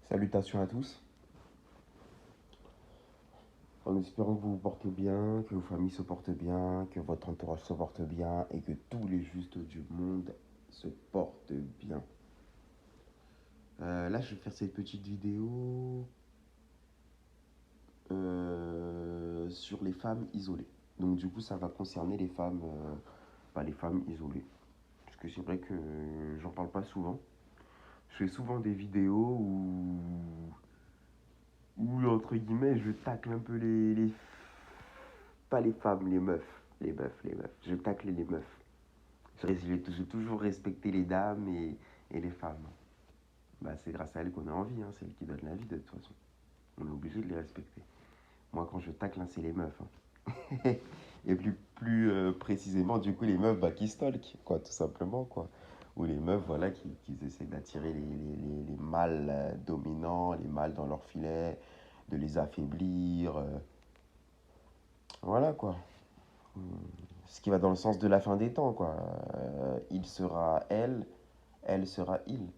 Salutations à tous, en espérant que vous vous portez bien, que vos familles se portent bien, que votre entourage se porte bien et que tous les justes du monde se portent bien. Là, je vais faire cette petite vidéo sur les femmes isolées. Donc, du coup, ça va concerner les femmes isolées. Parce que c'est vrai que j'en parle pas souvent. Je fais souvent des vidéos où entre guillemets, je tacle un peu pas les femmes, les meufs. Les meufs. Je tacle les meufs. J'ai toujours respecté les dames et les femmes. Bah, c'est grâce à elles qu'on a envie, hein. C'est elles qui donnent la vie de toute façon. On est obligé de les respecter. Moi, quand je tacle, hein, c'est les meufs, hein. Et plus précisément, du coup, les meufs qui stalk, quoi, tout simplement, quoi. Ou les meufs, voilà, qui essaient d'attirer les mâles dominants, les mâles dans leur filet, de les affaiblir. Voilà, quoi. Ce qui va dans le sens de la fin des temps, quoi. Il sera elle sera il.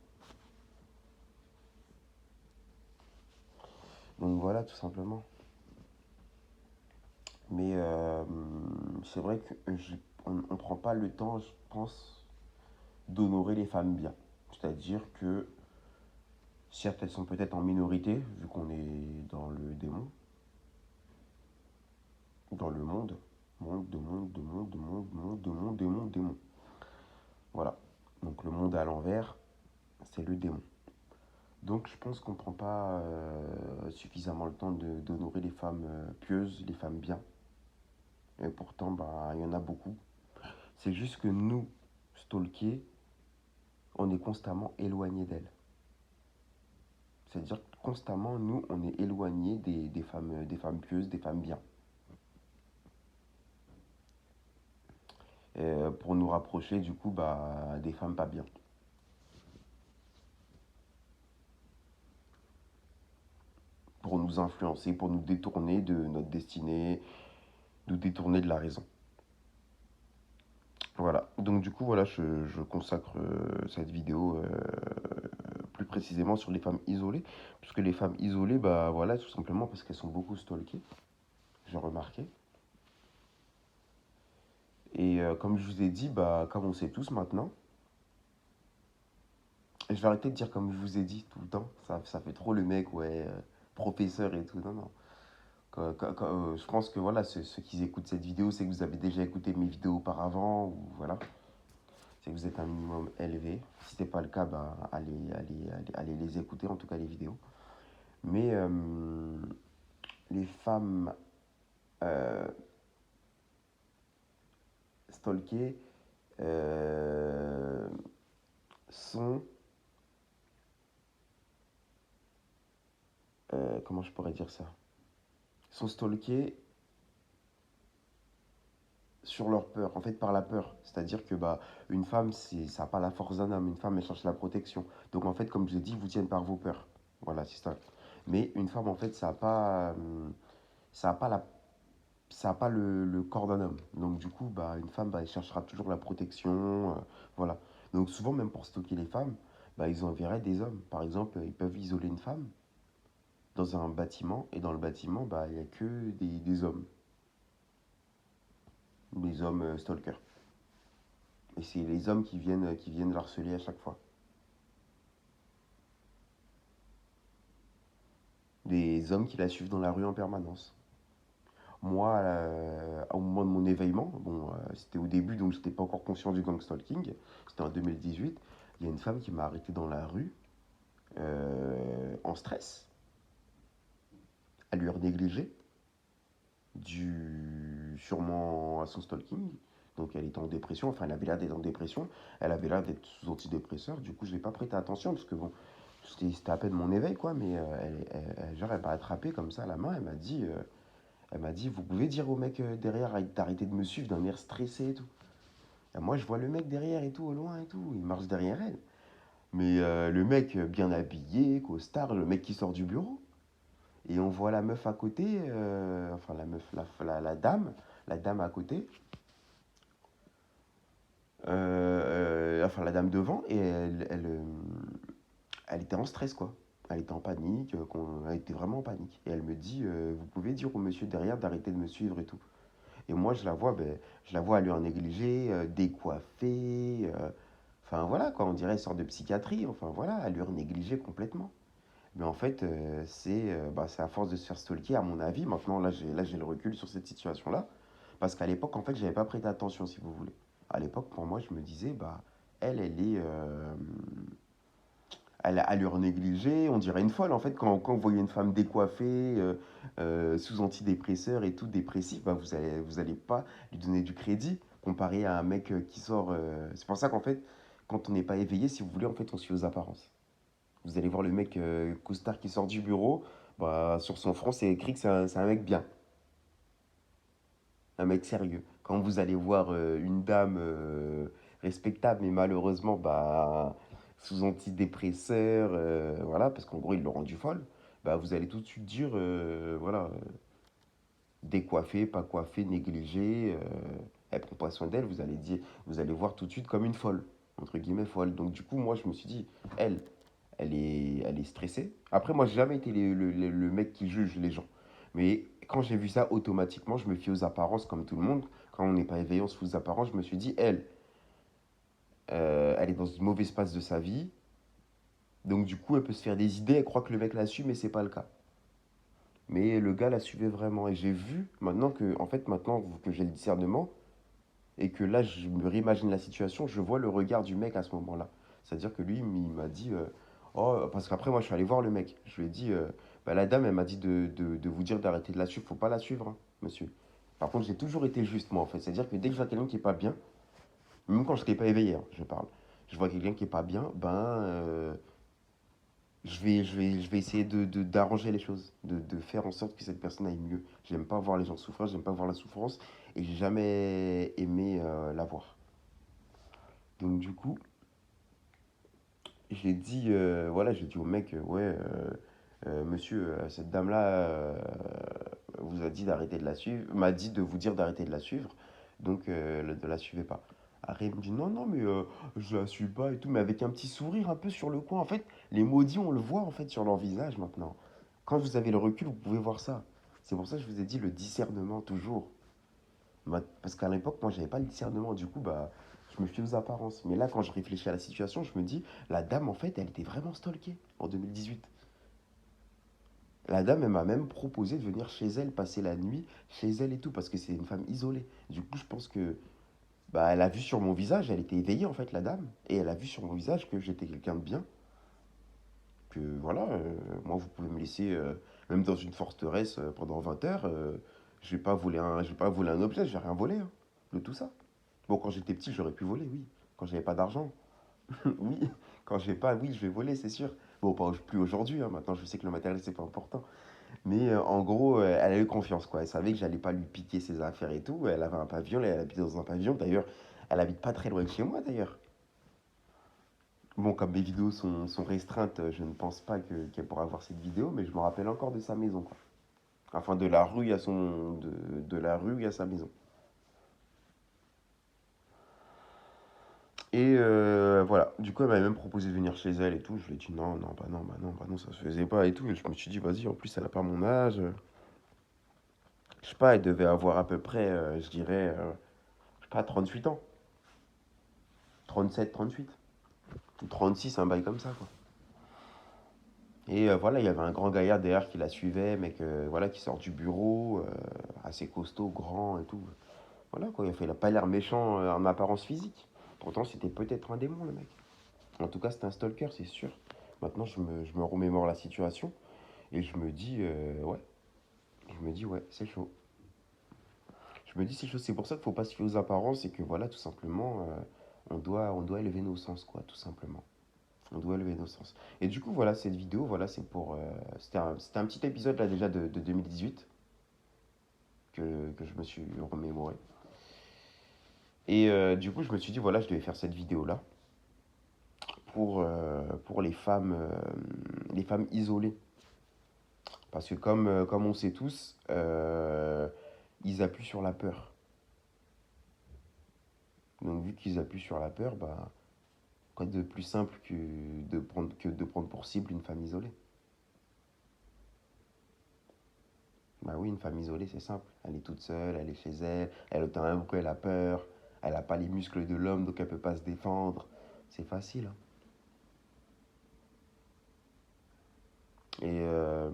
Donc voilà, tout simplement. Mais c'est vrai qu'on ne prend pas le temps, je pense, d'honorer les femmes bien. C'est-à-dire que, certes, elles sont peut-être en minorité, vu qu'on est dans le démon, dans le monde. Monde, de monde, de monde, de monde, monde, de monde, démon, démon. Voilà. Donc le monde à l'envers, c'est le démon. Donc je pense qu'on ne prend pas suffisamment le temps d'honorer les femmes pieuses, les femmes bien. Et pourtant, bah, il y en a beaucoup. C'est juste que nous, stalkés, on est constamment éloigné d'elles. C'est-à-dire que constamment, nous, on est éloigné des femmes pieuses, des femmes bien. Pour nous rapprocher, du coup, bah, des femmes pas bien. Pour nous influencer, pour nous détourner de notre destinée, nous détourner de la raison. Voilà. Donc, du coup, voilà, je consacre cette vidéo plus précisément sur les femmes isolées. Puisque les femmes isolées, bah voilà, tout simplement parce qu'elles sont beaucoup stalkées. J'ai remarqué. Et comme je vous ai dit, bah, comme on sait tous maintenant, et je vais arrêter de dire comme je vous ai dit tout le temps, ça fait trop le mec, ouais, professeur et tout. Non, non. Je pense que voilà, ceux qui écoutent cette vidéo, c'est que vous avez déjà écouté mes vidéos auparavant, ou voilà, c'est que vous êtes un minimum élevé. Si ce n'est pas le cas, bah, allez les écouter, en tout cas les vidéos. Mais les femmes euh, stalkées euh, sont comment je pourrais dire ça, sont stalkés sur leur peur, en fait par la peur. C'est-à-dire que bah, une femme, ça n'a pas la force d'un homme. Une femme, elle cherche la protection. Donc en fait, comme je l'ai dit, ils vous tiennent par vos peurs. Voilà, c'est ça. Mais une femme, en fait, ça a pas la, ça a pas le corps d'un homme. Donc du coup, bah, une femme, bah, elle cherchera toujours la protection. Voilà. Donc souvent, même pour stocker les femmes, bah, ils enverraient des hommes. Par exemple, ils peuvent isoler une femme dans un bâtiment. Et dans le bâtiment, bah, il n'y a que des hommes. Des hommes stalkers. Et c'est les hommes qui viennent l'harceler à chaque fois. Des hommes qui la suivent dans la rue en permanence. Moi, au moment de mon éveillement, bon, c'était au début, donc j'étais pas encore conscient du gang stalking, c'était en 2018, il y a une femme qui m'a arrêté dans la rue, en stress, à lui négligé, sûrement à son stalking. Donc elle était en dépression, enfin elle avait l'air d'être en dépression, elle avait l'air d'être sous antidépresseur, du coup je n'ai pas prêté attention, parce que bon, c'était à peine mon éveil, quoi, mais genre elle m'a attrapé comme ça à la main, elle m'a dit, vous pouvez dire au mec derrière d'arrêter de me suivre d'un air stressé et tout. Et moi, je vois le mec derrière et tout, au loin et tout, il marche derrière elle. Mais le mec bien habillé, costard, le mec qui sort du bureau. Et on voit la meuf à côté, enfin la meuf, la dame à côté, enfin la dame devant, et elle était en stress, quoi. Elle était en panique, elle était vraiment en panique. Et elle me dit, vous pouvez dire au monsieur derrière d'arrêter de me suivre et tout. Et moi, je la vois aller en négligé, décoiffée. Enfin voilà, quoi, on dirait une sorte de psychiatrie. Enfin voilà, allure négligée complètement. Mais en fait, c'est à force de se faire stalker, à mon avis. Maintenant, là, j'ai le recul sur cette situation-là. Parce qu'à l'époque, en fait, j'avais pas prêté attention, si vous voulez. À l'époque, pour moi, je me disais, bah, elle a allure négligée, on dirait une folle. En fait, quand vous voyez une femme décoiffée, sous antidépresseur et tout, dépressif, bah, vous allez pas lui donner du crédit comparé à un mec qui sort. C'est pour ça qu'en fait, quand on n'est pas éveillé, si vous voulez, en fait, on se fie aux apparences. Vous allez voir le mec costard qui sort du bureau, bah, sur son front, c'est écrit que c'est un mec bien, un mec sérieux. Quand vous allez voir une dame respectable, mais malheureusement, bah, sous antidépresseur, voilà, parce qu'en gros, ils l'ont rendu folle, bah, vous allez tout de suite dire, voilà, décoiffée, pas coiffée, négligée, elle prend pas soin d'elle, vous allez voir tout de suite comme une folle, entre guillemets folle. Donc du coup, moi, je me suis dit, elle, elle est stressée. Après, moi, j'ai jamais été le mec qui juge les gens. Mais quand j'ai vu ça, automatiquement, je me fie aux apparences comme tout le monde. Quand on n'est pas éveillé, on se fout aux apparences. Je me suis dit, elle est dans une mauvaise phase de sa vie. Donc, du coup, elle peut se faire des idées. Elle croit que le mec la suit, mais c'est pas le cas. Mais le gars la suivait vraiment. Et j'ai vu, maintenant que, en fait, maintenant que j'ai le discernement, et que là, je me réimagine la situation, je vois le regard du mec à ce moment-là. C'est-à-dire que lui, il m'a dit, oh, parce qu'après, moi, je suis allé voir le mec. Je lui ai dit, bah, la dame, elle m'a dit de vous dire d'arrêter de la suivre. Faut pas la suivre, hein, monsieur. Par contre, j'ai toujours été juste, moi, en fait. C'est-à-dire que dès que je vois quelqu'un qui est pas bien, même quand je n'étais pas éveillé, hein, je parle, je vois quelqu'un qui est pas bien, je vais essayer d'arranger les choses, de faire en sorte que cette personne aille mieux. J'aime pas voir les gens souffrir, j'aime pas voir la souffrance, et j'ai jamais aimé la voir. Donc du coup, voilà, j'ai dit au mec, ouais, monsieur, cette dame-là vous a dit d'arrêter de la suivre, m'a dit de vous dire d'arrêter de la suivre, donc ne la suivez pas. Après, il me dit non, non, mais je la suis pas et tout, mais avec un petit sourire un peu sur le coin. En fait, les maudits, on le voit en fait sur leur visage maintenant. Quand vous avez le recul, vous pouvez voir ça. C'est pour ça que je vous ai dit le discernement toujours. Parce qu'à l'époque, moi, j'avais pas le discernement. Du coup, bah, je me fie aux apparences. Mais là, quand je réfléchis à la situation, je me dis, la dame, en fait, elle était vraiment stalkée en 2018. La dame, elle m'a même proposé de venir chez elle, passer la nuit chez elle et tout, parce que c'est une femme isolée. Du coup, je pense que, bah, elle a vu sur mon visage, elle était éveillée, en fait, la dame. Et elle a vu sur mon visage que j'étais quelqu'un de bien. Que, voilà, moi, vous pouvez me laisser, même dans une forteresse pendant 20 heures. Je vais pas voler un objet, je vais rien voler, hein, de tout ça. Bon, quand j'étais petit, j'aurais pu voler, oui. Quand j'avais pas d'argent, oui. Quand j'ai pas, oui, je vais voler, c'est sûr. Bon, pas plus aujourd'hui, hein. Maintenant, je sais que le matériel, c'est pas important. Mais en gros, elle a eu confiance, quoi. Elle savait que j'allais pas lui piquer ses affaires et tout. Elle avait un pavillon, elle habitait dans un pavillon. D'ailleurs, elle habite pas très loin de chez moi, d'ailleurs. Bon, comme mes vidéos sont restreintes, je ne pense pas qu'elle pourra voir cette vidéo, mais je me rappelle encore de sa maison, quoi. Enfin, de la rue à sa maison. Et voilà, du coup, elle m'avait même proposé de venir chez elle et tout. Je lui ai dit non, non, bah non, bah non, bah non, ça se faisait pas et tout. Et je me suis dit, vas-y, en plus, elle a pas mon âge. Je sais pas, elle devait avoir à peu près, je dirais, je sais pas, 38 ans. 37, 38. Ou 36, un bail comme ça, quoi. Et voilà, il y avait un grand gaillard derrière qui la suivait, mec, voilà, qui sort du bureau, assez costaud, grand et tout. Voilà, quoi, il a pas l'air méchant en apparence physique. Pourtant, c'était peut-être un démon, le mec. En tout cas, c'était un stalker, c'est sûr. Maintenant, je me remémore la situation. Et ouais, je me dis, ouais, c'est chaud. Je me dis, c'est chaud. C'est pour ça qu'il faut pas se fier aux apparences et que voilà, tout simplement, on doit élever nos sens, quoi, tout simplement. On doit élever nos sens. Et du coup, voilà, cette vidéo, voilà, c'est pour. C'était un petit épisode là déjà de 2018 que je me suis remémoré. Et du coup, je me suis dit, voilà, je devais faire cette vidéo-là pour les femmes isolées. Parce que comme on sait tous, ils appuient sur la peur. Donc vu qu'ils appuient sur la peur, bah, quoi de plus simple que de prendre pour cible une femme isolée. Bah oui, une femme isolée, c'est simple. Elle est toute seule, elle est chez elle, elle entend un bruit, elle a peur, elle n'a pas les muscles de l'homme, donc elle peut pas se défendre. C'est facile, hein. Et, euh,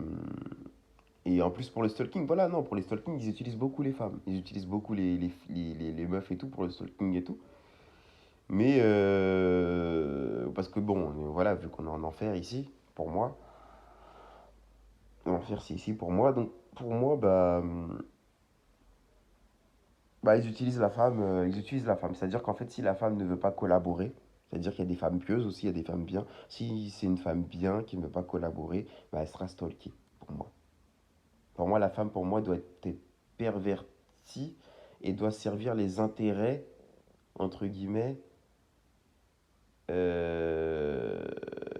et en plus, pour le stalking, voilà, non, pour les stalking, ils utilisent beaucoup les femmes. Ils utilisent beaucoup les meufs et tout pour le stalking et tout. Mais, parce que bon, voilà, vu qu'on est en enfer ici, pour moi, l'enfer c'est ici pour moi, donc pour moi, bah, ils utilisent la femme, ils utilisent la femme. C'est-à-dire qu'en fait, si la femme ne veut pas collaborer, c'est-à-dire qu'il y a des femmes pieuses aussi, il y a des femmes bien. Si c'est une femme bien qui ne veut pas collaborer, bah, elle sera stalkée, pour moi. Pour moi, la femme, pour moi, doit être pervertie et doit servir les intérêts, entre guillemets, euh,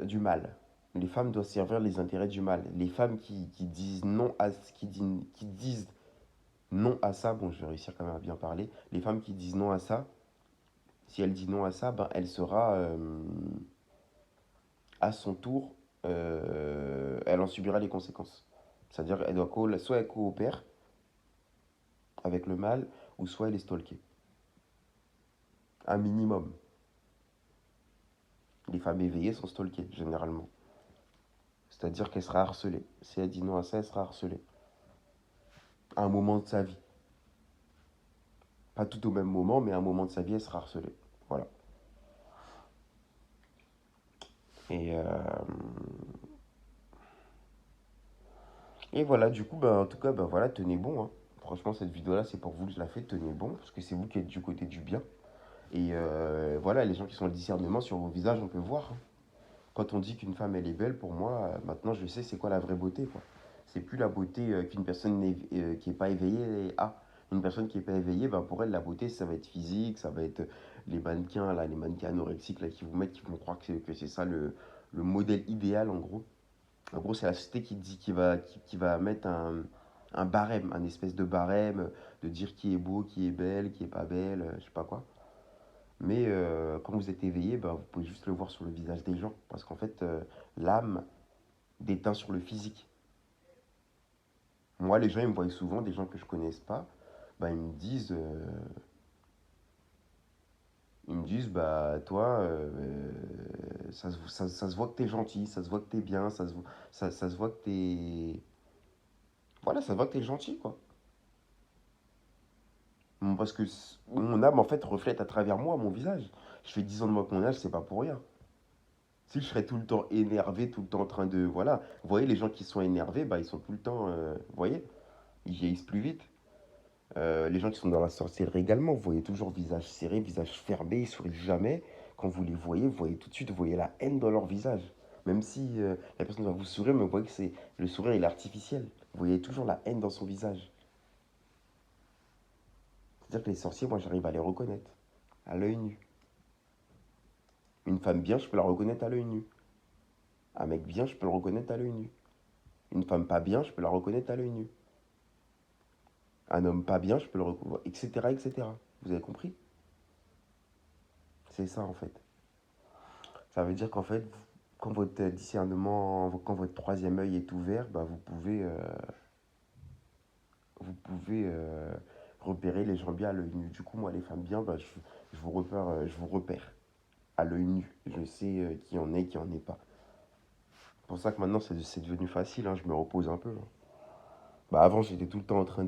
du mal. Les femmes doivent servir les intérêts du mal. Les femmes qui disent non à, qui disent non à ça, bon, je vais réussir quand même à bien parler. Les femmes qui disent non à ça, si elle dit non à ça, ben, elle sera à son tour, elle en subira les conséquences. C'est-à-dire elle doit soit elle coopère avec le mal, ou soit elle est stalkée. Un minimum. Les femmes éveillées sont stalkées, généralement. C'est-à-dire qu'elle sera harcelée. Si elle dit non à ça, elle sera harcelée. À un moment de sa vie. Pas tout au même moment, mais à un moment de sa vie, elle sera harcelée. Voilà. Et, euh, et voilà, du coup, bah, en tout cas, bah, voilà, tenez bon, hein. Franchement, cette vidéo-là, c'est pour vous que je la fais, tenez bon, parce que c'est vous qui êtes du côté du bien. Et voilà, les gens qui sont le discernement sur vos visages, on peut voir, hein. Quand on dit qu'une femme, elle est belle, pour moi, maintenant, je sais c'est quoi la vraie beauté, quoi. C'est plus la beauté qu'une personne qui n'est pas éveillée a. Une personne qui n'est pas éveillée, ben, pour elle, la beauté, ça va être physique, ça va être les mannequins, là, les mannequins anorexiques là, qui vous mettent, qui vont croire que c'est ça le modèle idéal, en gros. En gros, c'est la société qui dit qui va mettre un barème, un espèce de barème, de dire qui est beau, qui est belle, qui est pas belle, je sais pas quoi. Mais quand vous êtes éveillé, bah, vous pouvez juste le voir sur le visage des gens. Parce qu'en fait, l'âme déteint sur le physique. Moi, les gens, ils me voient souvent, des gens que je ne connaisse pas, bah, ils me disent, bah, toi, ça se voit que t'es gentil, ça se voit que t'es bien, ça se voit que t'es... Voilà, ça se voit que t'es gentil, quoi. Parce que mon âme, en fait, reflète à travers moi, mon visage. Je fais 10 ans de moi que mon âge, c'est pas pour rien. Si je serais tout le temps énervé, tout le temps en train de... Voilà, vous voyez, les gens qui sont énervés, bah, ils sont tout le temps... vous voyez, ils vieillissent plus vite. Les gens qui sont dans la sorcellerie également, vous voyez toujours visage serré, visage fermé, ils sourient jamais. Quand vous voyez tout de suite, vous voyez la haine dans leur visage. Même si la personne va vous sourire, mais vous voyez que c'est le sourire il est artificiel. Vous voyez toujours la haine dans son visage. C'est-à-dire que les sorciers, moi j'arrive à les reconnaître à l'œil nu. Une femme bien, je peux la reconnaître à l'œil nu. Un mec bien, je peux le reconnaître à l'œil nu. Une femme pas bien, je peux la reconnaître à l'œil nu. Un homme pas bien, je peux le reconnaître, etc., etc. Vous avez compris? C'est ça en fait. Ça veut dire qu'en fait, quand votre discernement, quand votre troisième œil est ouvert, bah, vous pouvez repérer les gens bien à l'œil nu. Du coup, moi, les femmes bien, bah, je vous repère à l'œil nu. Je sais qui en est, qui en est pas. C'est pour ça que maintenant, c'est devenu facile, hein, je me repose un peu, hein. Bah, avant, j'étais tout le temps en train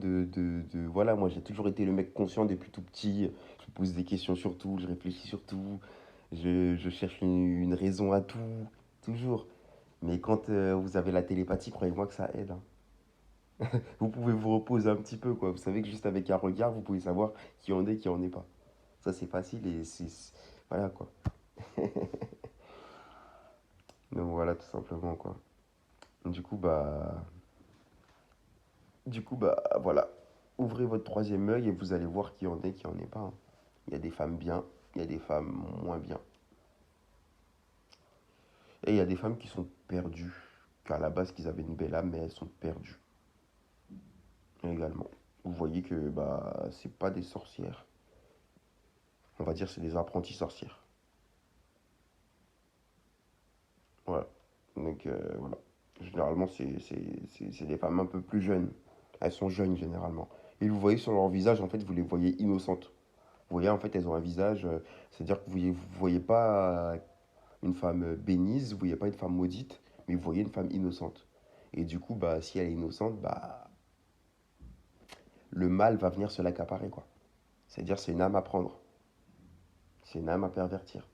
voilà, moi, j'ai toujours été le mec conscient depuis tout petit. Je me pose des questions sur tout, je réfléchis sur tout. Je cherche une raison à tout, toujours. Mais quand vous avez la télépathie, croyez-moi que ça aide, hein. Vous pouvez vous reposer un petit peu, quoi. Vous savez que juste avec un regard, vous pouvez savoir qui en est, qui en est pas. Ça, c'est facile et voilà, quoi. Donc voilà, tout simplement, quoi. Du coup, bah... voilà. Ouvrez votre troisième œil et vous allez voir qui en est, qui en est pas, hein. Il y a des femmes bien, il y a des femmes moins bien. Et il y a des femmes qui sont perdues. Qu'à la base, qu'ils avaient une belle âme, mais elles sont perdues également. Vous voyez que bah c'est pas des sorcières. On va dire c'est des apprentis sorcières. Voilà. Donc voilà. Généralement c'est des femmes un peu plus jeunes. Elles sont jeunes généralement. Et vous voyez sur leur visage, en fait, vous les voyez innocentes. Vous voyez, en fait, elles ont un visage, c'est-à-dire que vous voyez pas une femme bénisse, vous voyez pas une femme maudite, mais vous voyez une femme innocente. Et du coup, bah, si elle est innocente, bah, le mal va venir se l'accaparer, quoi. C'est-à-dire, c'est une âme à prendre. C'est une âme à pervertir.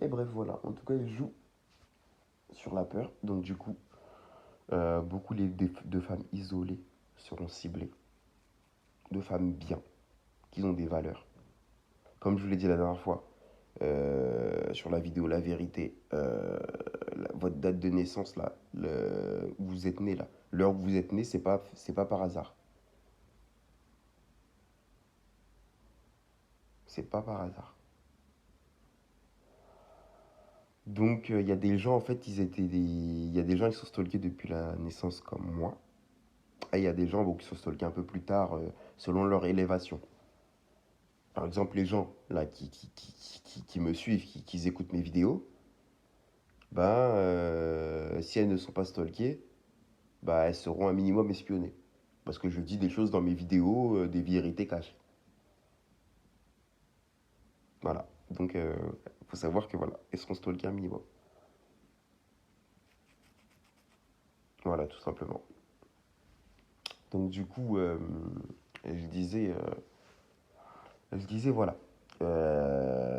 Et bref, voilà. En tout cas, il joue sur la peur. Donc, du coup, beaucoup de femmes isolées seront ciblées. De femmes bien, qui ont des valeurs. Comme je vous l'ai dit la dernière fois, sur la vidéo La Vérité, votre date de naissance, là, où vous êtes né, là, l'heure où vous êtes né, c'est pas par hasard. C'est pas par hasard. Donc, il y a des gens, en fait, il y a des gens qui sont stalkés depuis la naissance comme moi. Et il y a des gens bon, qui sont stalkés un peu plus tard, selon leur élévation. Par exemple, les gens là qui me suivent, qui écoutent mes vidéos, ben, si elles ne sont pas stalkées, bah, elles seront un minimum espionnées. Parce que je dis des choses dans mes vidéos, des vérités cachées. Voilà. Donc, il faut savoir que voilà, elles seront stalkées un minimum. Voilà, tout simplement. Donc, du coup, je disais, voilà.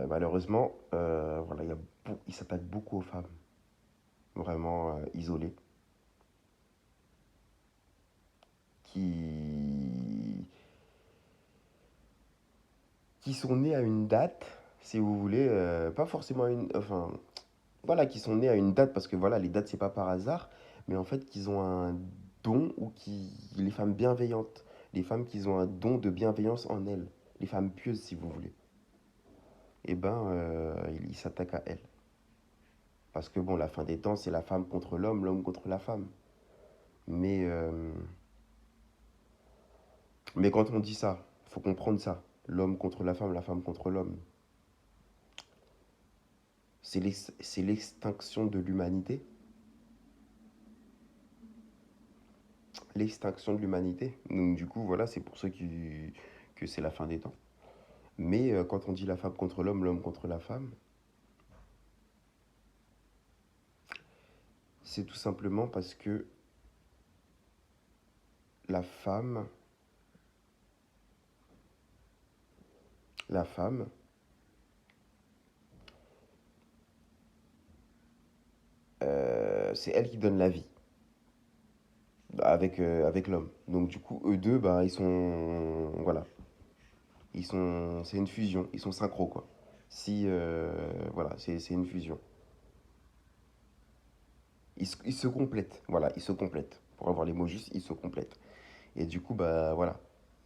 Malheureusement, voilà, il s'attaque beaucoup aux femmes, vraiment isolées, qui, qui sont nées à une date, si vous voulez, pas forcément à une, enfin, voilà, qui sont nées à une date parce que voilà, les dates c'est pas par hasard, mais en fait qu'ils ont un don ou les femmes bienveillantes, les femmes qui ont un don de bienveillance en elles, les femmes pieuses si vous voulez. Et ben, ils s'attaquent à elles. Parce que bon, la fin des temps, c'est la femme contre l'homme, l'homme contre la femme. Mais, euh, mais quand on dit ça, faut comprendre ça. L'homme contre la femme contre l'homme. C'est l'extinction de l'humanité. L'extinction de l'humanité. Donc du coup, voilà, c'est pour ça que c'est la fin des temps. Mais quand on dit la femme contre l'homme, l'homme contre la femme, c'est tout simplement parce que la femme, la femme, c'est elle qui donne la vie avec l'homme. Donc du coup, eux deux, bah, ils sont, voilà, c'est une fusion, ils sont synchro quoi. Si, voilà, c'est une fusion. Ils se complètent, voilà, ils se complètent. Pour avoir les mots justes, ils se complètent. Et du coup, bah voilà,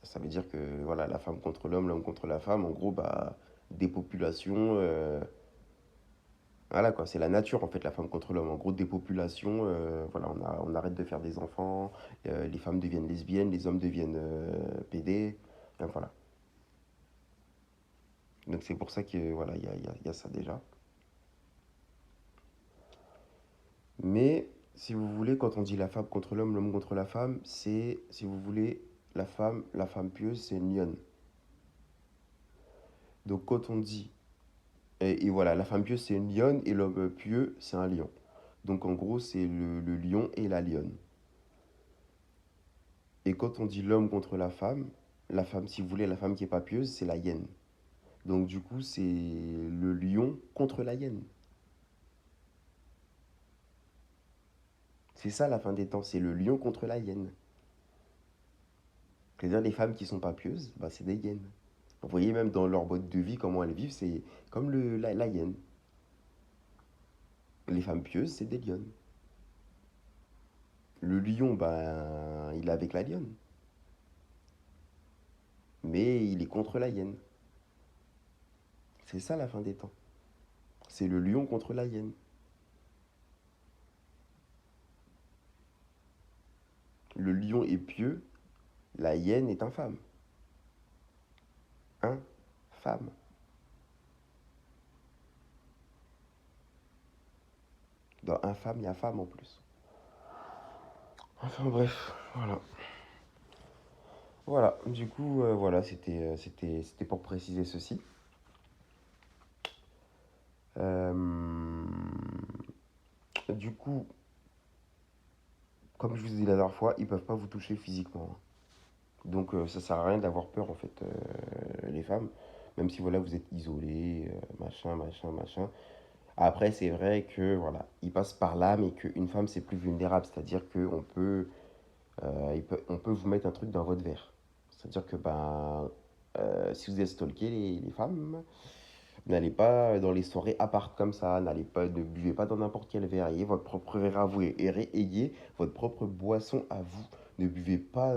ça veut dire que voilà, la femme contre l'homme, l'homme contre la femme, en gros, bah, des populations, voilà quoi, c'est la nature en fait, la femme contre l'homme. En gros, des populations, voilà, on arrête de faire des enfants, les femmes deviennent lesbiennes, les hommes deviennent PD, voilà. Donc c'est pour ça que voilà, il y a ça déjà. Mais si vous voulez, quand on dit la femme contre l'homme, l'homme contre la femme, c'est, si vous voulez, la femme pieuse, c'est une lionne. Donc quand on dit, et voilà, la femme pieuse, c'est une lionne et l'homme pieux, c'est un lion. Donc en gros, c'est le lion et la lionne. Et quand on dit l'homme contre la femme, si vous voulez, la femme qui est pas pieuse, c'est la hyène. Donc du coup, c'est le lion contre la hyène. C'est ça la fin des temps, c'est le lion contre la hyène. C'est-à-dire les femmes qui sont pas pieuses, bah, c'est des hyènes. Vous voyez même dans leur mode de vie, comment elles vivent, c'est comme la hyène. Les femmes pieuses, c'est des lionnes. Le lion, ben, il est avec la lionne. Mais il est contre la hyène. C'est ça la fin des temps. C'est le lion contre la hyène. Le lion est pieux, la hyène est infâme. Infâme. Dans infâme, il y a femme en plus. Enfin bref, voilà. Voilà, du coup, voilà, c'était pour préciser ceci. Euh, du coup, comme je vous ai dit la dernière fois, ils peuvent pas vous toucher physiquement, hein. Donc ça sert à rien d'avoir peur en fait, les femmes. Même si voilà, vous êtes isolés, machin, machin, machin. Après, c'est vrai que voilà, ils passent par là, mais qu'une femme c'est plus vulnérable. C'est-à-dire qu'on peut, on peut vous mettre un truc dans votre verre. C'est-à-dire que ben, si vous êtes stalké les femmes, n'allez pas dans les soirées à part comme ça, ne buvez pas dans n'importe quel verre, ayez votre propre verre à vous ayez votre propre boisson à vous. Ne buvez pas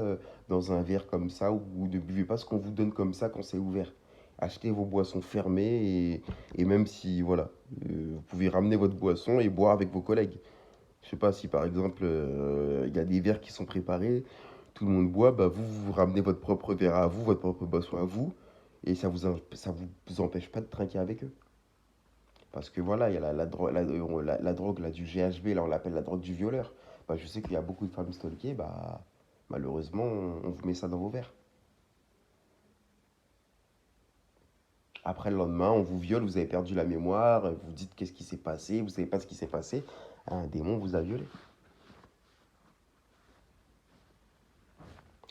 dans un verre comme ça ou ne buvez pas ce qu'on vous donne comme ça quand c'est ouvert. Achetez vos boissons fermées et même si, voilà, vous pouvez ramener votre boisson et boire avec vos collègues. Je sais pas si par exemple il y a des verres qui sont préparés, tout le monde boit, bah vous ramenez votre propre verre à vous, votre propre boisson à vous, et ça vous empêche pas de trinquer avec eux. Parce que voilà, il y a la drogue là, du GHB, là on l'appelle la drogue du violeur. Bah, je sais qu'il y a beaucoup de femmes stalkées, bah, malheureusement on vous met ça dans vos verres. Après le lendemain, on vous viole, vous avez perdu la mémoire, vous dites qu'est-ce qui s'est passé, vous savez pas ce qui s'est passé. Un démon vous a violé.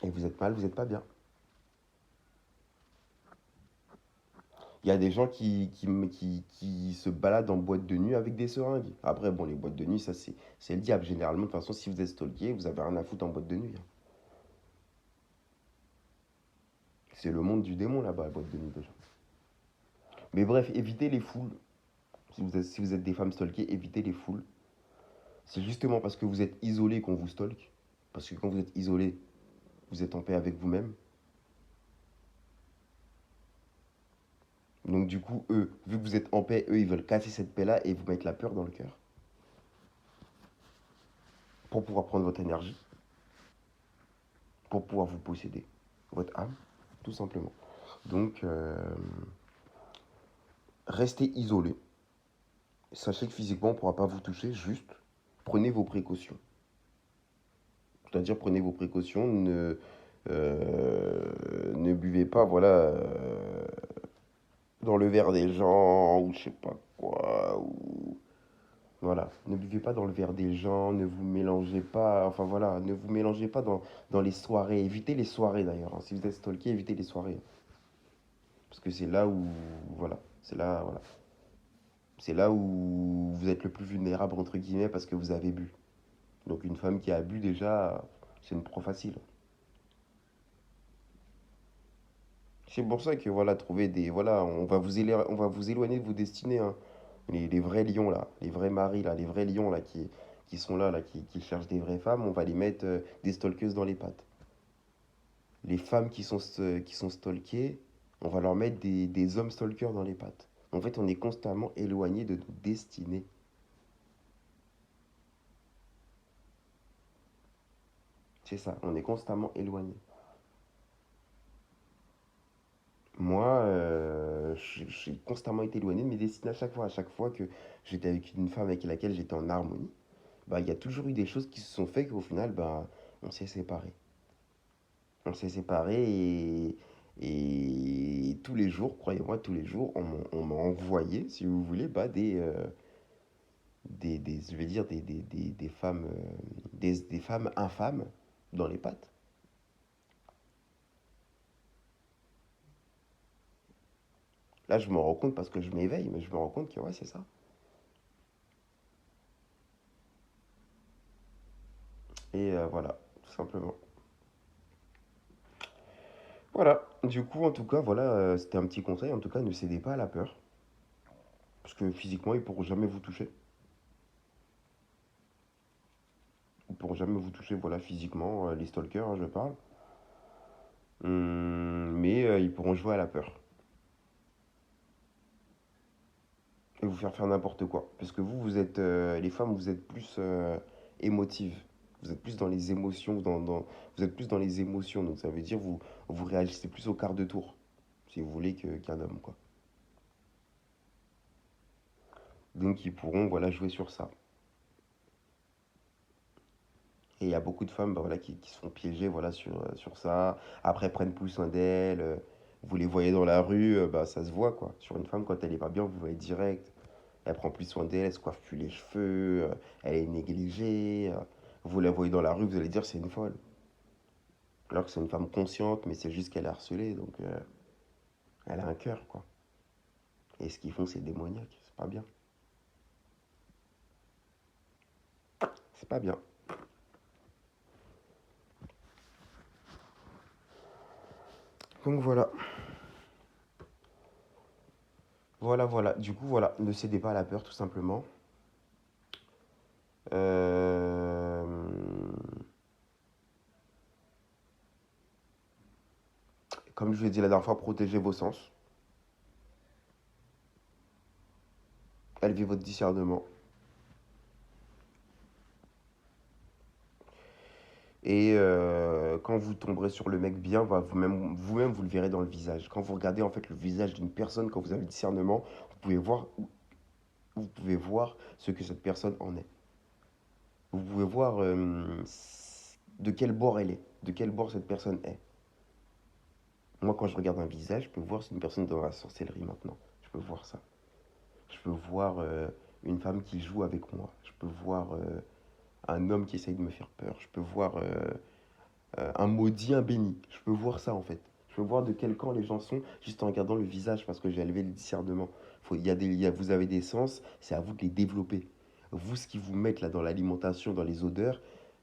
Et vous êtes mal, vous êtes pas bien. Il y a des gens qui se baladent en boîte de nuit avec des seringues. Après, bon, les boîtes de nuit, ça c'est le diable. Généralement, de toute façon, si vous êtes stalké, vous avez rien à foutre en boîte de nuit, hein. C'est le monde du démon là-bas, la boîte de nuit déjà. Mais bref, évitez les foules. Si vous êtes des femmes stalkées, évitez les foules. C'est justement parce que vous êtes isolé qu'on vous stalk. Parce que quand vous êtes isolé, vous êtes en paix avec vous-même. Donc du coup, eux, vu que vous êtes en paix, eux, ils veulent casser cette paix-là et vous mettre la peur dans le cœur. Pour pouvoir prendre votre énergie. Pour pouvoir vous posséder. Votre âme, tout simplement. Donc, restez isolé. Sachez que physiquement, on ne pourra pas vous toucher. Juste, prenez vos précautions. C'est-à-dire, prenez vos précautions. Ne buvez pas, voilà, dans le verre des gens, ou je sais pas quoi, ou... Voilà, ne buvez pas dans le verre des gens, ne vous mélangez pas, enfin voilà, ne vous mélangez pas dans les soirées. Évitez les soirées d'ailleurs, hein. Si vous êtes stalké, évitez les soirées. Parce que c'est là où, voilà, voilà. C'est là où vous êtes le plus vulnérable, entre guillemets, parce que vous avez bu. Donc une femme qui a bu déjà, c'est une pro facile. C'est pour ça que voilà, trouver des. Voilà, on va vous éloigner de vos destinées, hein. Les vrais lions là, les vrais maris là, les vrais lions là qui sont là, qui cherchent des vraies femmes, on va les mettre des stalkeuses dans les pattes. Les femmes qui sont stalkées, on va leur mettre des hommes stalkers dans les pattes. En fait, on est constamment éloigné de nos destinées. C'est ça, on est constamment éloigné. Moi, j'ai constamment été éloigné de mes destinées à chaque fois. À chaque fois que j'étais avec une femme avec laquelle j'étais en harmonie, bah, il y a toujours eu des choses qui se sont faites qu'au final, bah, on s'est séparés. On s'est séparés et tous les jours, croyez-moi, tous les jours, on m'a envoyé, si vous voulez, bah, je vais dire, des femmes, des femmes infâmes dans les pattes. Là, je me rends compte parce que je m'éveille, mais je me rends compte que ouais, c'est ça. Et voilà, tout simplement. Voilà, du coup, en tout cas, voilà, c'était un petit conseil. En tout cas, ne cédez pas à la peur. Parce que physiquement, ils pourront jamais vous toucher. Ils pourront jamais vous toucher, voilà, physiquement, les stalkers, hein, je parle. Mais ils pourront jouer à la peur. Et vous faire faire n'importe quoi. Parce que vous, les femmes, vous êtes plus émotives. Vous êtes plus dans les émotions, vous êtes plus dans les émotions. Donc ça veut dire vous réagissez plus au quart de tour, si vous voulez, qu'un homme, quoi. Donc ils pourront, voilà, jouer sur ça. Et il y a beaucoup de femmes bah, voilà, qui se font piéger voilà, sur ça. Après, elles prennent plus soin d'elles. Vous les voyez dans la rue, bah, ça se voit quoi. Sur une femme, quand elle est pas bien, vous voyez direct. Elle prend plus soin d'elle, elle se coiffe plus les cheveux, elle est négligée. Vous la voyez dans la rue, vous allez dire c'est une folle. Alors que c'est une femme consciente, mais c'est juste qu'elle est harcelée, donc elle a un cœur quoi. Et ce qu'ils font, c'est démoniaque, c'est pas bien. C'est pas bien. Donc voilà. Voilà. Du coup, voilà, ne cédez pas à la peur, tout simplement. Euh, Comme je l'ai dit la dernière fois, protégez vos sens. Élevez votre discernement. Et quand vous tomberez sur le mec bien, bah, vous-même, vous le verrez dans le visage. Quand vous regardez en fait le visage d'une personne, quand vous avez le discernement, vous pouvez voir ce que cette personne en est. Vous pouvez voir de quel bord elle est, de quel bord cette personne est. Moi, quand je regarde un visage, je peux voir si une personne est dans la sorcellerie maintenant. Je peux voir ça. Je peux voir une femme qui joue avec moi. Je peux voir un homme qui essaye de me faire peur. Je peux voir un maudit, un béni. Je peux voir ça en fait. Je peux voir de quel camp les gens sont juste en regardant le visage parce que j'ai élevé le discernement. Vous avez des sens, c'est à vous de les développer. Vous, ce qui vous met là dans l'alimentation, dans les odeurs,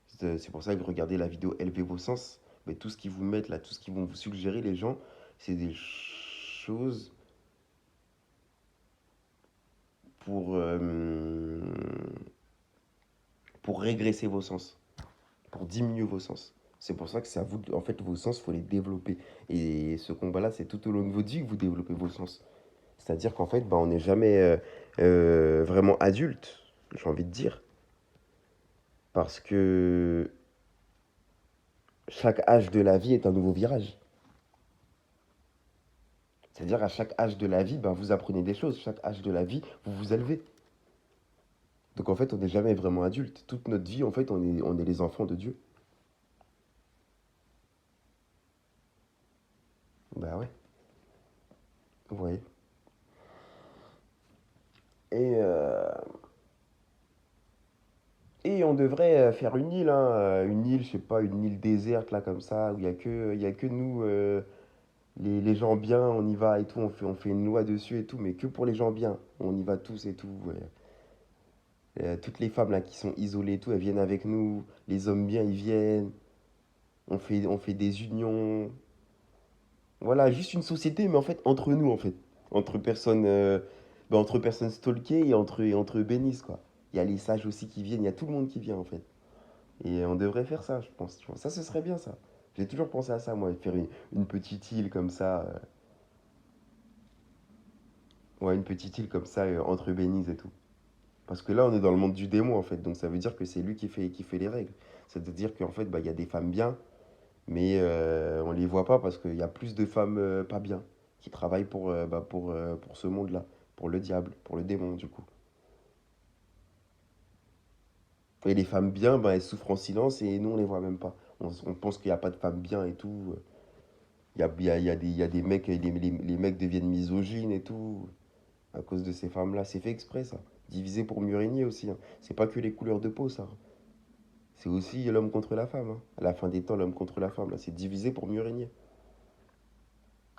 c'est pour ça que regardez la vidéo Élevez vos sens. Mais tout ce qui vous met là, tout ce qui vont vous suggérer les gens, c'est des choses pour, euh, pour régresser vos sens, pour diminuer vos sens. C'est pour ça que c'est à vous, en fait, vos sens, il faut les développer. Et ce combat-là, c'est tout au long de votre vie que vous développez vos sens. C'est-à-dire qu'en fait, bah, on n'est jamais vraiment adulte, j'ai envie de dire. Parce que chaque âge de la vie est un nouveau virage. C'est-à-dire à chaque âge de la vie, bah, vous apprenez des choses. Chaque âge de la vie, vous vous élevez. Donc en fait, on n'est jamais vraiment adulte. Toute notre vie, en fait, on est les enfants de Dieu. Bah ouais, vous voyez. Et, euh, et on devrait faire une île, hein, une île, je sais pas, une île déserte là comme ça, où il y a que nous, les gens bien, on y va et tout, on fait une loi dessus et tout, mais que pour les gens bien. On y va tous et tout. Ouais. Toutes les femmes là qui sont isolées et tout, elles viennent avec nous. Les hommes bien, ils viennent. On fait des unions. Voilà, juste une société, mais en fait, entre nous, en fait. Entre personnes, entre personnes stalkées et entre bénisses, quoi. Il y a les sages aussi qui viennent, il y a tout le monde qui vient, en fait. Et on devrait faire ça, je pense. Tu vois. Ça, ce serait bien, ça. J'ai toujours pensé à ça, moi, faire une petite île comme ça. Ouais, une petite île comme ça, entre bénisses et tout. Parce que là, on est dans le monde du démon, en fait. Donc, ça veut dire que c'est lui qui fait les règles. C'est-à-dire qu'en fait, bah, il y a des femmes bien, mais on les voit pas parce qu'il y a plus de femmes pas bien qui travaillent pour ce monde-là, pour le diable, pour le démon, du coup. Et les femmes bien, bah, elles souffrent en silence et nous, on les voit même pas. On pense qu'il n'y a pas de femmes bien et tout. Il y a des mecs, les mecs deviennent misogynes et tout, à cause de ces femmes-là. C'est fait exprès, ça. Divisé pour mieux régner aussi, hein. C'est pas que les couleurs de peau, ça. C'est aussi l'homme contre la femme, hein. À la fin des temps, l'homme contre la femme, là. C'est divisé pour mieux régner.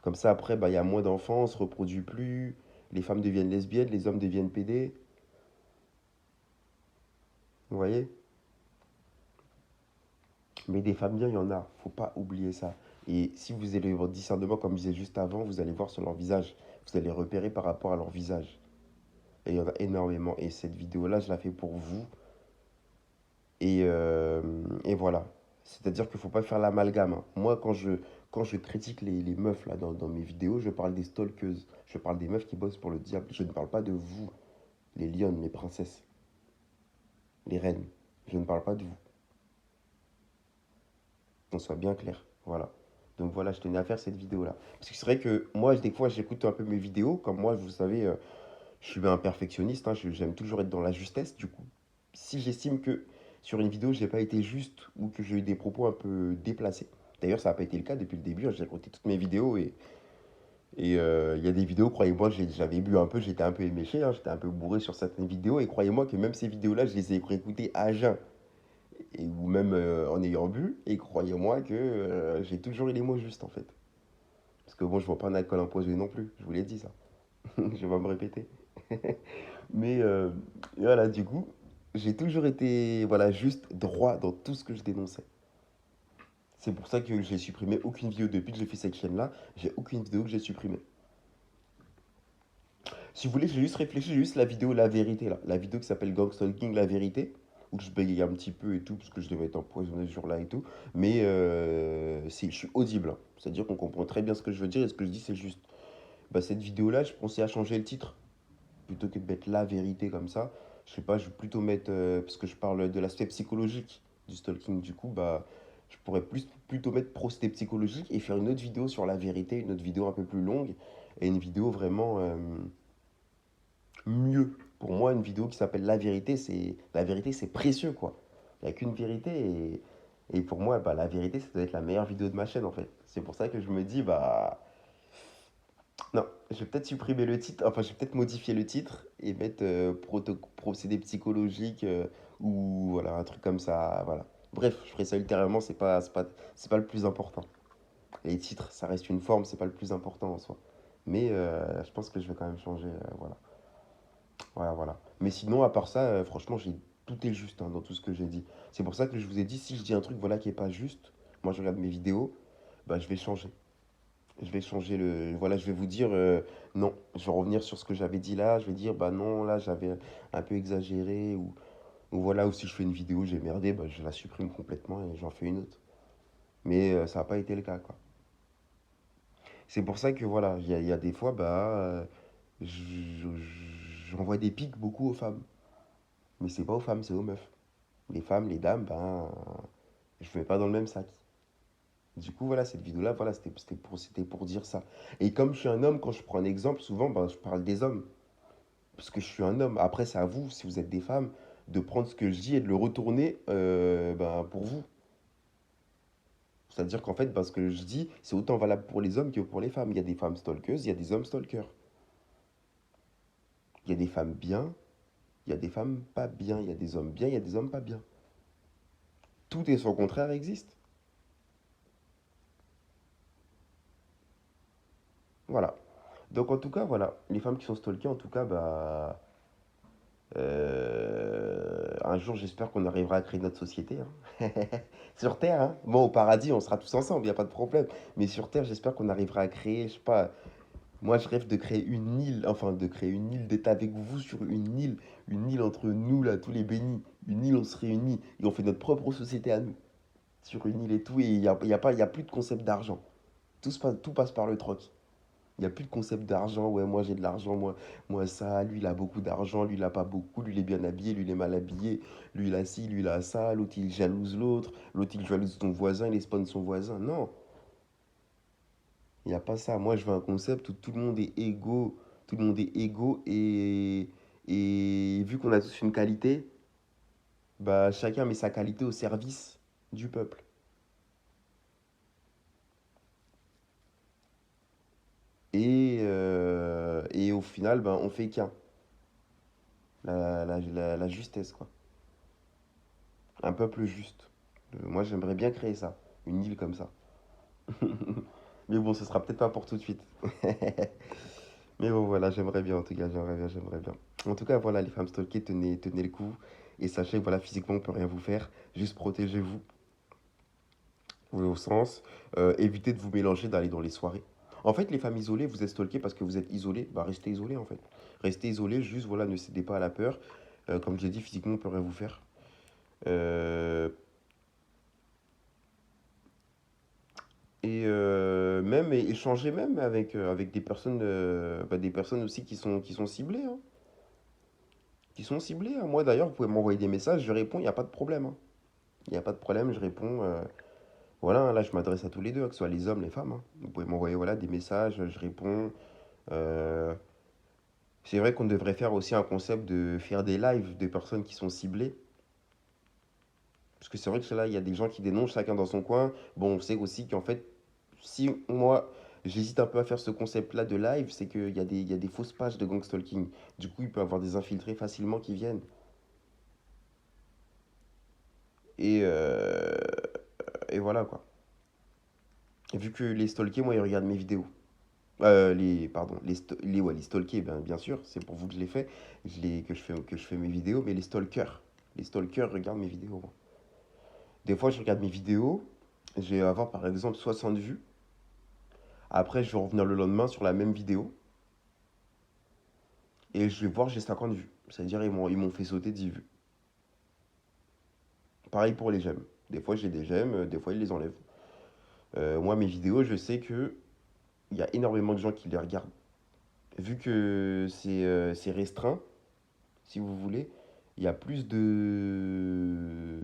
Comme ça, après, bah, il y a moins d'enfants, on se reproduit plus. Les femmes deviennent lesbiennes, les hommes deviennent pédés. Vous voyez? Mais des femmes bien, il y en a. Faut pas oublier ça. Et si vous élevez votre discernement, comme je disais juste avant, vous allez voir sur leur visage. Vous allez repérer par rapport à leur visage. Et il y en a énormément. Et cette vidéo-là, je la fais pour vous. Et voilà. C'est-à-dire qu'il ne faut pas faire l'amalgame, hein. Moi, quand je critique les meufs là, dans mes vidéos, je parle des stalkeuses. Je parle des meufs qui bossent pour le diable. Je ne parle pas de vous, les lionnes, les princesses, les reines. Je ne parle pas de vous. Qu'on soit bien clair. Voilà. Donc voilà, je tenais à faire cette vidéo-là. Parce que c'est vrai que moi, des fois, j'écoute un peu mes vidéos. Comme moi, vous savez, je suis un perfectionniste, hein. J'aime toujours être dans la justesse. Du coup, si j'estime que sur une vidéo, j'ai pas été juste ou que j'ai eu des propos un peu déplacés. D'ailleurs, ça n'a pas été le cas depuis le début, hein. J'ai écouté toutes mes vidéos et il y a des vidéos, croyez-moi, j'avais bu un peu, j'étais un peu éméché, hein, j'étais un peu bourré sur certaines vidéos. Et croyez-moi que même ces vidéos-là, je les ai réécoutées à jeun. Ou même en ayant bu. Et croyez-moi que j'ai toujours eu les mots justes en fait. Parce que bon, je vois pas un alcool imposé non plus, je vous l'ai dit ça. Je vais pas me répéter. Mais voilà, du coup, j'ai toujours été voilà, juste droit dans tout ce que je dénonçais. C'est pour ça que j'ai supprimé aucune vidéo depuis que j'ai fait cette chaîne-là. J'ai aucune vidéo que j'ai supprimée. Si vous voulez, j'ai juste réfléchi, j'ai juste la vidéo La Vérité là. La vidéo qui s'appelle Gangstalking La Vérité. Où je bégayais un petit peu et tout, parce que je devais être empoisonné ce jour-là et tout. Mais je suis audible, hein. C'est-à-dire qu'on comprend très bien ce que je veux dire et ce que je dis, c'est juste. Bah, cette vidéo-là, je pensais à changer le titre. Plutôt que de mettre La Vérité comme ça. Je sais pas, je vais plutôt mettre. Parce que je parle de l'aspect psychologique du stalking. Du coup, bah, je pourrais plutôt mettre procédé psychologique et faire une autre vidéo sur la vérité, une autre vidéo un peu plus longue. Et une vidéo vraiment mieux. Pour moi, une vidéo qui s'appelle La vérité, c'est précieux, quoi. Il n'y a qu'une vérité et pour moi, bah, la vérité, ça doit être la meilleure vidéo de ma chaîne, en fait. C'est pour ça que je me dis, bah, non, je vais peut-être supprimer le titre, enfin, je vais peut-être modifier le titre et mettre procédé psychologique ou voilà, un truc comme ça, voilà. Bref, je ferai ça ultérieurement, c'est pas le plus important. Les titres, ça reste une forme, c'est pas le plus important en soi. Mais je pense que je vais quand même changer, voilà. Voilà, voilà. Mais sinon, à part ça, franchement, tout est juste hein, dans tout ce que j'ai dit. C'est pour ça que je vous ai dit, si je dis un truc voilà, qui est pas juste, moi je regarde mes vidéos, bah, je vais changer. Je vais changer le. Voilà, je vais vous dire non. Je vais revenir sur ce que j'avais dit là. Je vais dire, bah non, là j'avais un peu exagéré. Ou voilà, ou si je fais une vidéo, j'ai merdé, bah, je la supprime complètement et j'en fais une autre. Mais ça n'a pas été le cas, quoi. C'est pour ça que voilà, il y a des fois, bah, j'envoie des pics beaucoup aux femmes. Mais c'est pas aux femmes, c'est aux meufs. Les femmes, les dames, ben, je ne mets pas dans le même sac. Du coup, voilà, cette vidéo-là, voilà, c'était pour dire ça. Et comme je suis un homme, quand je prends un exemple, souvent, ben, je parle des hommes. Parce que je suis un homme. Après, c'est à vous, si vous êtes des femmes, de prendre ce que je dis et de le retourner ben, pour vous. C'est-à-dire qu'en fait, ben, ce que je dis, c'est autant valable pour les hommes que pour les femmes. Il y a des femmes stalkeuses, il y a des hommes stalkers. Il y a des femmes bien, il y a des femmes pas bien. Il y a des hommes bien, il y a des hommes pas bien. Tout et son contraire existe. Voilà. Donc en tout cas, voilà, les femmes qui sont stalkées, en tout cas, bah, un jour j'espère qu'on arrivera à créer notre société, hein. Sur Terre, hein. Bon, au paradis, on sera tous ensemble, il n'y a pas de problème. Mais sur Terre, j'espère qu'on arrivera à créer, je sais pas, moi je rêve de créer une île, enfin de créer une île, d'être avec vous sur une île entre nous, là, tous les bénis. Une île, on se réunit et on fait notre propre société à nous, sur une île et tout, et il y a plus de concept d'argent. Tout passe par le troc. Il n'y a plus de concept d'argent. Ouais, moi j'ai de l'argent, moi ça. Lui il a beaucoup d'argent, lui il a pas beaucoup. Lui il est bien habillé, lui il est mal habillé. Lui il a ci, lui il a ça. L'autre il jalouse l'autre. L'autre il jalouse son voisin, il espionne son voisin. Non, il n'y a pas ça. Moi je veux un concept où tout le monde est égaux. Tout le monde est égaux et vu qu'on a tous une qualité, bah chacun met sa qualité au service du peuple. Et au final, ben, on fait qu'un. La justesse, quoi. Un peuple juste. Moi, j'aimerais bien créer ça. Une île comme ça. Mais bon, ce sera peut-être pas pour tout de suite. Mais bon, voilà, j'aimerais bien, en tout cas, j'aimerais bien, j'aimerais bien. En tout cas, voilà, les femmes stalkées, tenez le coup. Et sachez que, voilà, physiquement, on peut rien vous faire. Juste protégez-vous, au sens. Évitez de vous mélanger, d'aller dans les soirées. En fait, les femmes isolées, vous êtes stalkées parce que vous êtes isolées. Bah, restez isolées, en fait. Restez isolées, juste, voilà, ne cédez pas à la peur. Comme j'ai dit, physiquement, on peut rien vous faire. Euh, même échanger même avec des personnes aussi qui sont ciblées, hein. Qui sont ciblées, hein. Moi d'ailleurs, vous pouvez m'envoyer des messages, je réponds, il n'y a pas de problème, hein. Il n'y a pas de problème, je réponds. Voilà, hein, là je m'adresse à tous les deux, hein, que ce soit les hommes, les femmes, hein. Vous pouvez m'envoyer voilà, des messages, je réponds. Euh, c'est vrai qu'on devrait faire aussi un concept de faire des lives de personnes qui sont ciblées. Parce que c'est vrai que là, il y a des gens qui dénoncent chacun dans son coin. Bon, on sait aussi qu'en fait, si moi, j'hésite un peu à faire ce concept-là de live, c'est qu'il y a des fausses pages de gang stalking. Du coup, il peut y avoir des infiltrés facilement qui viennent. Et, euh, et voilà quoi. Et vu que les stalkés, moi, ils regardent mes vidéos. Pardon, ouais, les stalkés, ben, bien sûr, c'est pour vous que je les fais, que je fais mes vidéos, mais les stalkers regardent mes vidéos, moi. Des fois, je regarde mes vidéos, je vais avoir par exemple 60 vues. Après, je vais revenir le lendemain sur la même vidéo et je vais voir, j'ai 50 vues. C'est-à-dire, ils m'ont fait sauter 10 vues. Pareil pour les j'aime. Des fois, j'ai des j'aime, des fois, ils les enlèvent. Moi, mes vidéos, je sais que il y a énormément de gens qui les regardent. Vu que c'est restreint, si vous voulez, il y a plus de...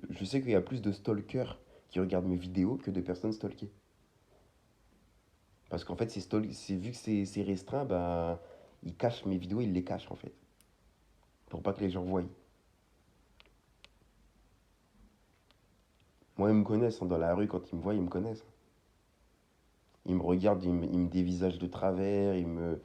Je sais qu'il y a plus de stalkers qui regardent mes vidéos que de personnes stalkées. Parce qu'en fait, vu que c'est restreint, bah, ils cachent mes vidéos, ils les cachent en fait. Pour pas que les gens voient. Moi, ils me connaissent, hein, dans la rue, quand ils me voient, ils me connaissent. Ils me regardent, ils me dévisagent de travers, ils me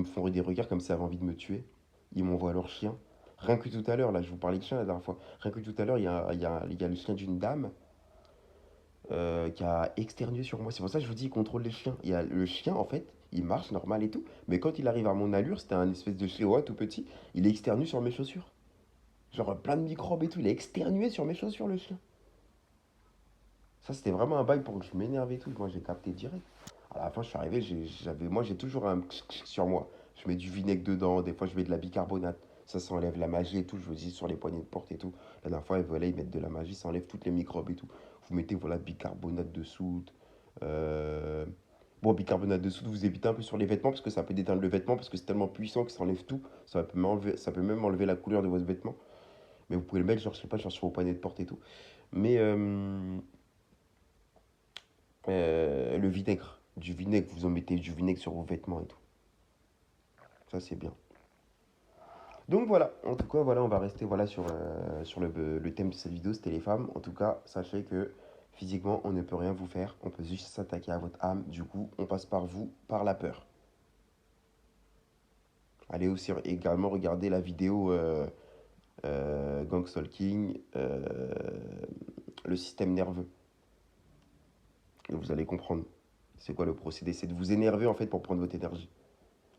font des regards comme s'ils avaient envie de me tuer. Ils m'envoient leur chien. Rien que tout à l'heure, là, je vous parlais de chien la dernière fois. Rien que tout à l'heure, il y a le chien d'une dame qui a externué sur moi. C'est pour ça que je vous dis, il contrôle les chiens. Il y a le chien, en fait, il marche normal et tout. Mais quand il arrive à mon allure, c'était un espèce de chihuahua tout petit, il est externué sur mes chaussures. Genre plein de microbes et tout. Il a externué sur mes chaussures, le chien. Ça, c'était vraiment un bail pour que je m'énerve et tout. Moi, j'ai capté direct. À la fin, je suis arrivé, moi, j'ai toujours un sur moi. Je mets du vinaigre dedans, des fois, je mets de la bicarbonate. Ça enlève la magie et tout. Je vous dis sur les poignées de porte et tout. La dernière fois, voilà, ils mettent de la magie, ça enlève toutes les microbes et tout. Vous mettez, voilà, bicarbonate de soude. Euh... Bon, bicarbonate de soude, vous évitez un peu sur les vêtements parce que ça peut déteindre le vêtement parce que c'est tellement puissant que ça enlève tout. Ça peut même enlever la couleur de votre vêtement. Mais vous pouvez le mettre, genre, je sais pas, genre sur vos poignées de porte et tout. Mais le vinaigre. Du vinaigre, vous en mettez du vinaigre sur vos vêtements et tout. Ça, c'est bien. Donc voilà, en tout cas, voilà, on va rester voilà, sur le thème de cette vidéo, c'était les femmes. En tout cas, sachez que physiquement, on ne peut rien vous faire. On peut juste s'attaquer à votre âme. Du coup, on passe par vous, par la peur. Allez aussi également regarder la vidéo Gang Stalking, le système nerveux. Et vous allez comprendre. C'est quoi le procédé? C'est de vous énerver en fait pour prendre votre énergie.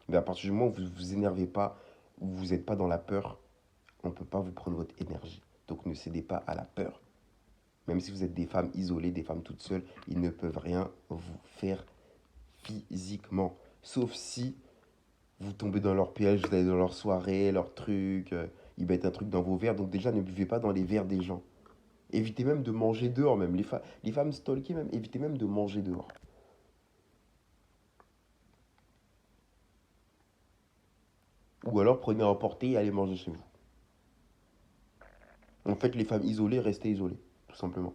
Mais à partir du moment où vous ne vous énervez pas, où vous n'êtes pas dans la peur, on ne peut pas vous prendre votre énergie. Donc ne cédez pas à la peur. Même si vous êtes des femmes isolées, des femmes toutes seules, ils ne peuvent rien vous faire physiquement. Sauf si vous tombez dans leur piège, vous allez dans leur soirée, leurs trucs, ils mettent un truc dans vos verres. Donc déjà, ne buvez pas dans les verres des gens. Évitez même de manger dehors même. Les femmes stalkées même, évitez même de manger dehors. Ou alors prenez un portée et allez manger chez vous. En fait, les femmes isolées, restez isolées, tout simplement.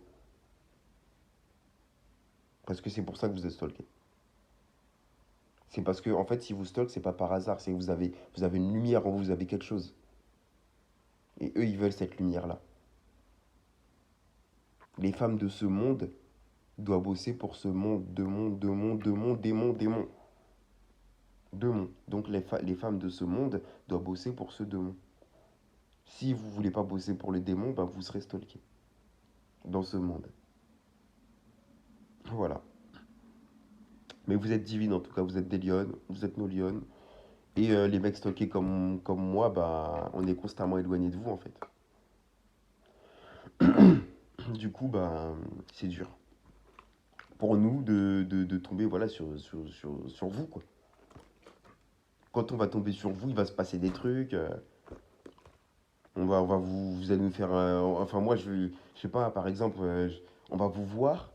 Parce que c'est pour ça que vous êtes stalké. C'est parce que, en fait, si vous stalk, c'est pas par hasard. C'est que vous avez une lumière en vous, vous avez quelque chose. Et eux, ils veulent cette lumière-là. Les femmes de ce monde doivent bosser pour ce monde, de monde, de monde, de monde, démon, démon. Démon. Donc les femmes de ce monde doivent bosser pour ce démon. Si vous voulez pas bosser pour les démons, bah vous serez stalké dans ce monde. Voilà. Mais vous êtes divines en tout cas, vous êtes des lionnes, vous êtes nos lionnes. Et les mecs stalkés comme moi, bah on est constamment éloigné de vous en fait. Du coup, bah c'est dur pour nous de tomber voilà, sur vous quoi. Quand on va tomber sur vous, il va se passer des trucs. Vous allez nous faire. Enfin, moi, je sais pas, par exemple, on va vous voir.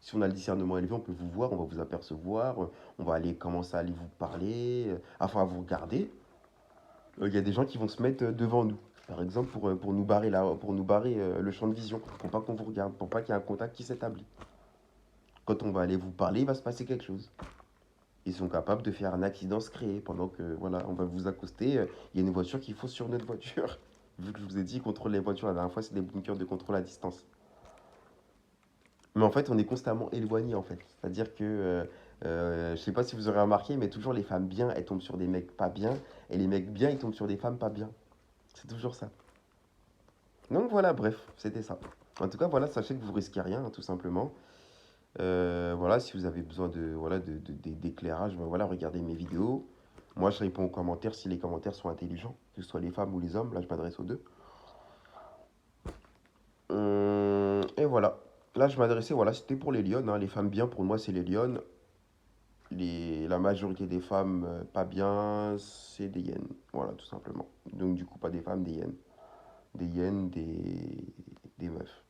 Si on a le discernement élevé, on peut vous voir, on va vous apercevoir. On va aller commencer à aller vous parler, enfin, à vous regarder. Il y a des gens qui vont se mettre devant nous. Par exemple, pour nous barrer le champ de vision, pour pas qu'on vous regarde, pour pas qu'il y ait un contact qui s'établit. Quand on va aller vous parler, il va se passer quelque chose. Ils sont capables de faire un accident se créer pendant que, voilà, on va vous accoster. Il y a une voiture qui fonce sur notre voiture. Vu que je vous ai dit, ils contrôlent les voitures la dernière fois, c'est des bunkers de contrôle à distance. Mais en fait, on est constamment éloigné en fait. C'est-à-dire que, je sais pas si vous aurez remarqué, mais toujours les femmes bien, elles tombent sur des mecs pas bien, et les mecs bien, ils tombent sur des femmes pas bien. C'est toujours ça. Donc voilà, bref, c'était ça. En tout cas, voilà, sachez que vous risquez rien, hein, tout simplement. Voilà, si vous avez besoin de, voilà, d'éclairage, ben voilà, regardez mes vidéos. Moi, je réponds aux commentaires si les commentaires sont intelligents, que ce soit les femmes ou les hommes. Là, je m'adresse aux deux. Et voilà. Là, je m'adressais, voilà, c'était pour les lionnes, hein. Les femmes bien, pour moi, c'est les lionnes. La majorité des femmes pas bien, c'est des hyènes. Voilà, tout simplement. Donc, du coup, pas des femmes, des hyènes. Des hyènes, des meufs.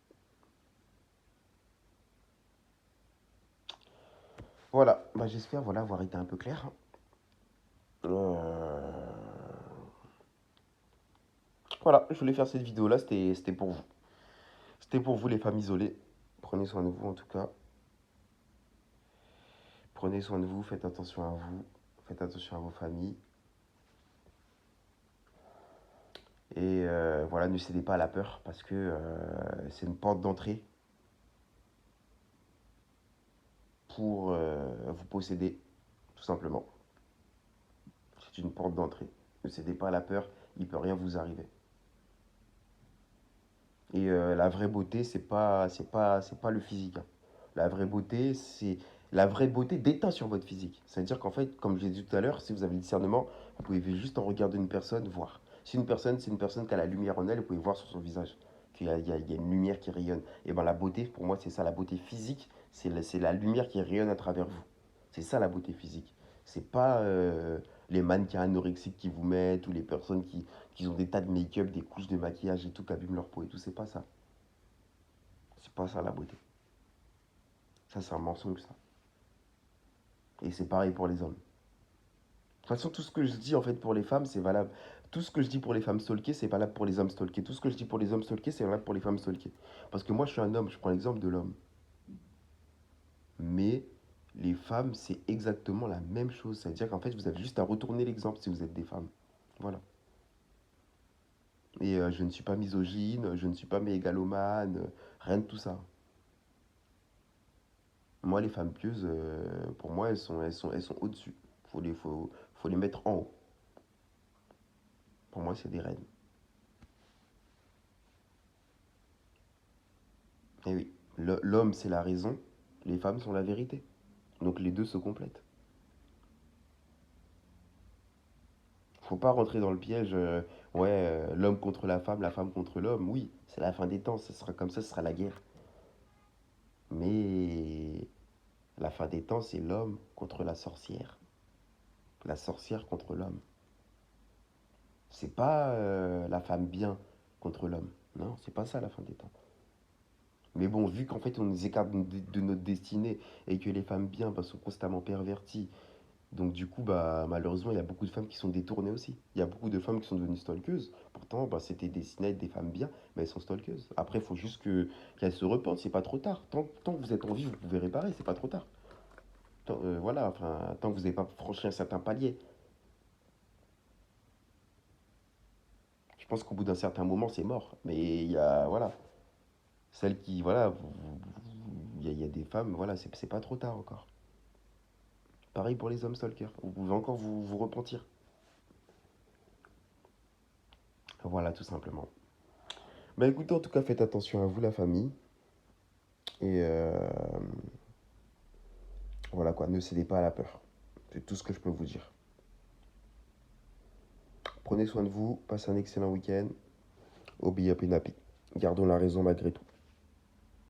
Voilà, bah, j'espère voilà, avoir été un peu clair. Voilà, je voulais faire cette vidéo-là, c'était pour vous. C'était pour vous les femmes isolées. Prenez soin de vous en tout cas. Prenez soin de vous, faites attention à vous, faites attention à vos familles. Et voilà, ne cédez pas à la peur parce que c'est une porte d'entrée pour vous posséder, tout simplement. C'est une porte d'entrée. Ne cédez pas à la peur, il ne peut rien vous arriver. Et la vraie beauté, c'est pas le physique, hein. La vraie beauté, c'est la vraie beauté déteint sur votre physique. C'est-à-dire qu'en fait, comme je l'ai dit tout à l'heure, si vous avez le discernement, vous pouvez juste en regarder une personne, voir. Si une personne, c'est une personne qui a la lumière en elle, vous pouvez voir sur son visage qu'il y a une lumière qui rayonne. Et bien la beauté, pour moi, c'est ça. La beauté physique, c'est la lumière qui rayonne à travers vous. C'est ça la beauté physique. C'est pas les mannequins anorexiques qui vous mettent ou les personnes qui ont des tas de make-up, des couches de maquillage et tout, qui abîment leur peau et tout. C'est pas ça. C'est pas ça la beauté. Ça, c'est un mensonge, ça. Et c'est pareil pour les hommes. De toute façon, tout ce que je dis en fait pour les femmes, c'est valable. Tout ce que je dis pour les femmes stalkées, c'est valable pour les hommes stalkés. Tout ce que je dis pour les hommes stalkés, c'est valable pour les femmes stalkées. Parce que moi, je suis un homme, je prends l'exemple de l'homme. Mais les femmes, c'est exactement la même chose. C'est-à-dire qu'en fait, vous avez juste à retourner l'exemple si vous êtes des femmes. Voilà. Et je ne suis pas misogyne, je ne suis pas mégalomane, rien de tout ça. Moi, les femmes pieuses, pour moi, elles sont au-dessus. Faut les mettre en haut. Pour moi, c'est des reines. Et oui, l'homme, c'est la raison, les femmes sont la vérité. Donc les deux se complètent. Faut pas rentrer dans le piège, ouais, l'homme contre la femme contre l'homme. Oui, c'est la fin des temps, ce sera comme ça, ce sera la guerre. Mais la fin des temps, c'est l'homme contre la sorcière contre l'homme. C'est pas la femme bien contre l'homme. Non, c'est pas ça la fin des temps. Mais bon, vu qu'en fait on nous écarte de notre destinée et que les femmes bien bah, sont constamment perverties, donc du coup, bah, malheureusement, il y a beaucoup de femmes qui sont détournées aussi. Il y a beaucoup de femmes qui sont devenues stalkeuses. Pourtant, bah, c'était destiné à être des femmes bien, mais elles sont stalkeuses. Après, il faut juste qu'elles se repentent, c'est pas trop tard. Tant que vous êtes en vie, vous pouvez réparer, c'est pas trop tard. Voilà, enfin, tant que vous n'avez pas franchi un certain palier. Je pense qu'au bout d'un certain moment, c'est mort. Mais il y a, voilà, celles qui, voilà, il y a des femmes, voilà, c'est pas trop tard encore. Pareil pour les hommes stalkers, vous pouvez encore vous repentir. Voilà, tout simplement. Bah écoutez, en tout cas, faites attention à vous, la famille. Et voilà quoi, ne cédez pas à la peur. C'est tout ce que je peux vous dire. Prenez soin de vous, passez un excellent week-end. Obi Happy Nappy. Gardons la raison malgré tout.